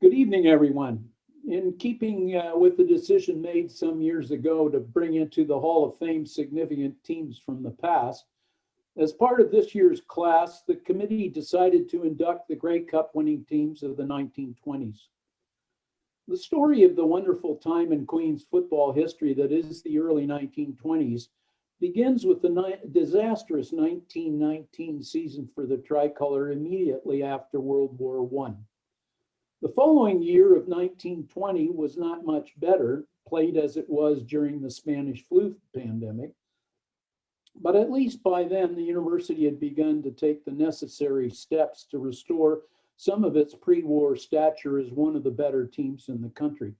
Good evening, everyone. In keeping with the decision made some years ago to bring into the Hall of Fame significant teams from the past, as part of this year's class, the committee decided to induct the Grey Cup winning teams of the 1920s. The story of the wonderful time in Queens football history that is the early 1920s begins with the disastrous 1919 season for the tricolor immediately after World War I. The following year of 1920 was not much better, played as it was during the Spanish flu pandemic, but at least by then the university had begun to take the necessary steps to restore some of its pre war stature as one of the better teams in the country.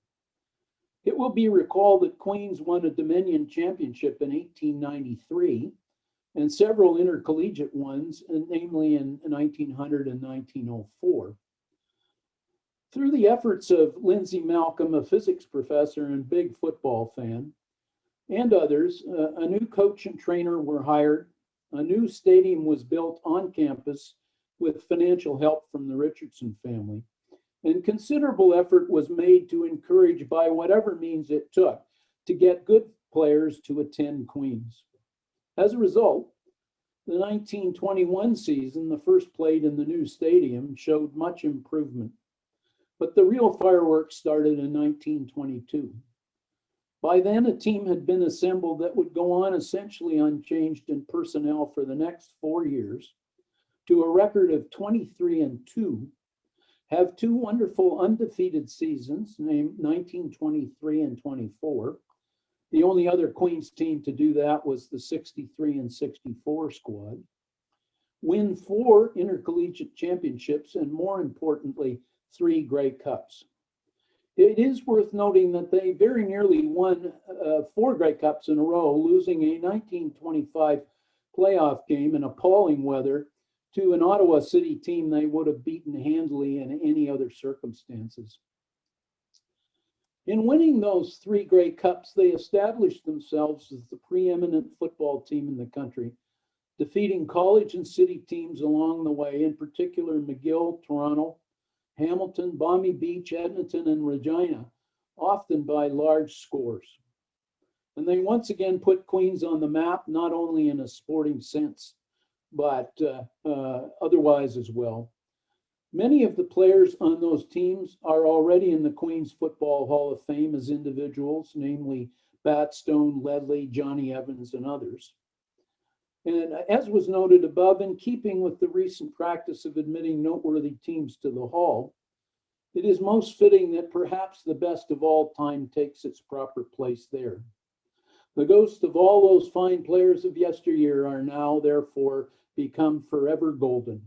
It will be recalled that Queens won a Dominion championship in 1893 and several intercollegiate ones, namely in 1900 and 1904. Through the efforts of Lindsay Malcolm, a physics professor and big football fan, and others, a new coach and trainer were hired. A new stadium was built on campus with financial help from the Richardson family. And considerable effort was made to encourage, by whatever means it took, to get good players to attend Queens. As a result, the 1921 season, the first played in the new stadium, showed much improvement. But the real fireworks started in 1922. By then, a team had been assembled that would go on essentially unchanged in personnel for the next 4 years to a record of 23-2, have two wonderful undefeated seasons, named 1923 and 24. The only other Queens team to do that was the 63 and 64 squad. Win four intercollegiate championships, and more importantly, three Grey Cups. It is worth noting that they very nearly won four Grey Cups in a row, losing a 1925 playoff game in appalling weather to an Ottawa City team they would have beaten handily in any other circumstances. In winning those three Grey Cups, they established themselves as the preeminent football team in the country, defeating college and city teams along the way, in particular McGill, Toronto, Hamilton, Balmy Beach, Edmonton, and Regina, often by large scores. And they once again put Queens on the map, not only in a sporting sense, but otherwise as well. Many of the players on those teams are already in the Queens Football Hall of Fame as individuals, namely Bat Stone, Ledley, Johnny Evans, and others. And as was noted above, in keeping with the recent practice of admitting noteworthy teams to the Hall, it is most fitting that perhaps the best of all time takes its proper place there. The ghosts of all those fine players of yesteryear are now, therefore, become forever golden.